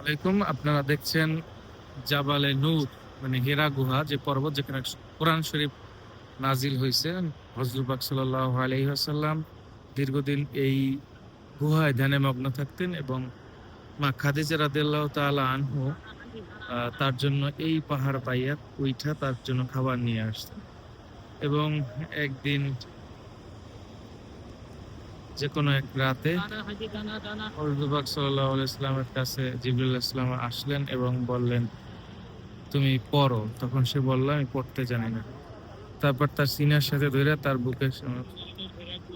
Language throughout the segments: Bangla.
আসসালামাইকুম। আপনারা দেখছেন জাবালে নূর, মানে হেরা গুহা, যে পর্বত যেখানে কোরআন শরীফ নাজিল হয়েছে। হযরত পাক সাল্লাল্লাহু আলাইহি ওয়াসাল্লাম দীর্ঘদিন এই গুহায় ধ্যানে মগ্ন থাকতেন এবং মা খাদিজা রাদিয়াল্লাহু তাআলা আনহু তার জন্য এই পাহাড় পাইয়া উইঠা তার জন্য খাবার নিয়ে আসতেন। এবং একদিন যে কোনো এক রাতে হযরত পাক সাল্লাল্লাহু আলাইহি ওয়াসাল্লামের কাছে জিবরিল আলাইহিস সালাম আসলেন এবং বললেন, তুমি পড়ো। তখন সে বলল, আমি পড়তে জানি না। তারপর তার সিনার সাথে ধইরা তার বুকের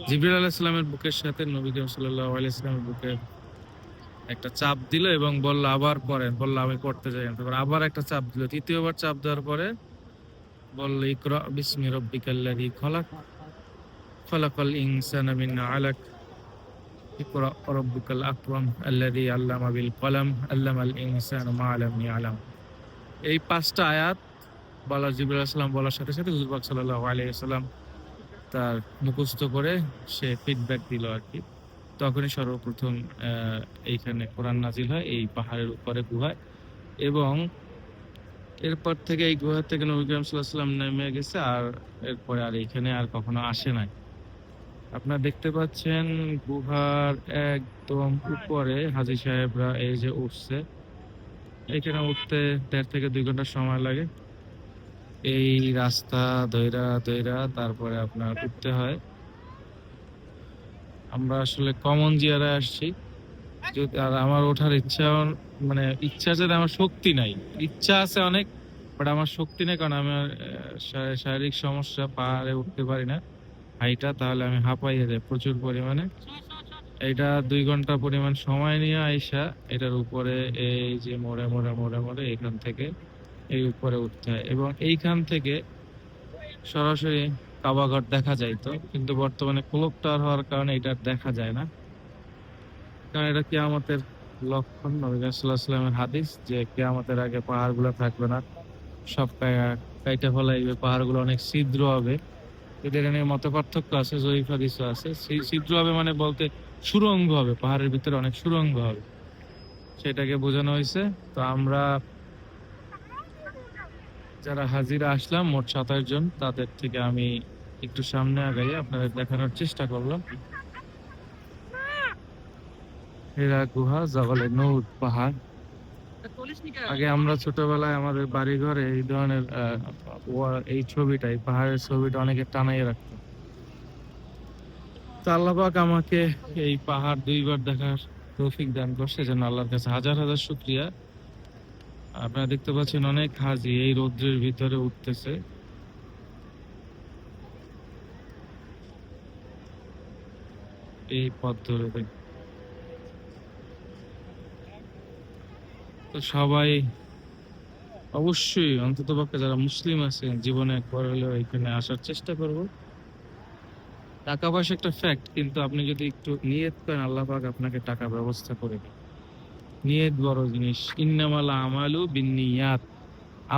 জিবরিল আলাইহিস সালামের বুকের সাথে নবী করিম সাল্লাল্লাহু আলাইহি ওয়াসাল্লামের বুকে একটা চাপ দিল এবং বলল, আবার পড়েন। বলল, আমি পড়তে জানি না। তারপর আবার একটা চাপ দিল। তৃতীয়বার চাপ দেওয়ার পরে বলল, ইকরা বিসমি রাব্বিকাল্লাযী খলাক, খলাকাল ইনসানা মিন আলাক, ইকরা রাব্বুকাল আকরাম আল্লাযী আল্লামা বিল কলাম, আল্লামাল ইনসানা মা লাম ইয়ালাম। এই ৫টা আয়াত জিবরাইল আলাইহিস সালাম বলার সাথে সাথে হুজুর পাক সাল্লাল্লাহু আলাইহি ওয়াসাল্লাম তার মুখস্থ করে সে ফিডব্যাক দিল আর কি। তখনই সর্বপ্রথম এইখানে কোরআন নাজিল হয় এই পাহাড়ের উপরে গুহায়। এবং এরপর থেকে এই গুহা থেকে নবী করিম সাল্লাল্লাহু আলাইহি ওয়াসাল্লাম নেমে গেছে, আর এরপরে আর এইখানে আর কখনো আসে নাই। আপনারা দেখতে পাচ্ছেন গুহার একদম উপরে হাজী সাহেবরা এই যে উঠছে। এখানে উঠতে ১.৫ থেকে ২ ঘন্টা সময় লাগে। এই রাস্তা ধইরা ধইরা তারপরে আপনার উঠতে হয়। আমরা আসলে কমন জিয়ারায় আসছি। আর আমার ওঠার ইচ্ছা, মানে ইচ্ছা আছে, আমার শক্তি নাই। ইচ্ছা আছে অনেক, বাট আমার শক্তি নেই, কারণ আমার শারীরিক সমস্যা, পাহাড়ে উঠতে পারি না হাইটা, তাহলে আমি হাঁপাইয়া যাই প্রচুর পরিমাণে। এটা ২ ঘন্টা পরিমাণ সময় নিয়ে আইসা এটার উপরে এই যে মোড়ে মোড়ে মোড়ে মোড়ে এখান থেকে এই উপরে উঠতে হয়। এবং এইখান থেকে সরাসরি কাবাঘর দেখা যাইতো, কিন্তু বর্তমানে ক্লক টাওয়ার হওয়ার কারণে এটা দেখা যায় না। কারণ এটা কিয়ামতের লক্ষণ। নবী সাল্লাল্লাহু আলাইহি ওয়াসাল্লামের হাদিস যে কিয়ামতের আগে পাহাড়গুলো থাকবে না, সব কাইটা ফেলাইবে, পাহাড়গুলো অনেক ছিদ্র হবে। এদের নিয়ে মত পার্থক্য আছে, জয়ীফ হাদিসও আছে। ছিদ্র হবে মানে বলতে সুড়ঙ্গ হবে, পাহাড়ের ভিতরে অনেক সুড়ঙ্গ হবে, সেটাকে বোঝানো হয়েছে। তো আমরা যারা হাজিরা আসলাম মোট ২৭ জন, তাদের থেকে আমি একটু সামনে আগাই আপনাদের দেখানোর চেষ্টা করলাম। হেরা গুহা, জাবালে নূর পাহাড়। আগে আমরা ছোটবেলায় আমাদের বাড়ি ঘরে এই ধরনের এই ছবিটাই, পাহাড়ের ছবিটা অনেকে টানাইয়ে রাখতো। তো আল্লাহ পাক আমাকে এই পাহাড় ২ বার দেখার তৌফিক দান করছে, যেন আল্লাহর কাছে হাজার হাজার শুকরিয়া। আপনারা দেখতে পাচ্ছেন অনেক হাজি এই রৌদ্রের ভিতরে উঠতেছে। এই পথ ধরে তো সবাই অবশ্যই, অন্ততপক্ষে যারা মুসলিম আছেন, জীবনে একবার হলেও এখানে আসার চেষ্টা করব। টাকা পয়সা একটা ফ্যাক্ট, কিন্তু আপনি যদি একটু নিয়ত করেন, আল্লাহ পাক আপনাকে টাকা ব্যবস্থা করে দেন। নিয়ত বড় জিনিস। ইন্নামাল আমালু বিন্নিয়াত,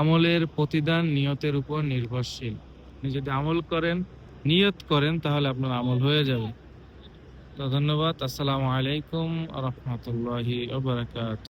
আমলের প্রতিদান নিয়তের উপর নির্ভরশীল। আপনি যদি আমল করেন, নিয়ত করেন, তাহলে আপনার আমল হয়ে যাবে। তো ধন্যবাদ। আসসালামু আলাইকুম ওয়া রাহমাতুল্লাহি ওয়া বারাকাতুহু।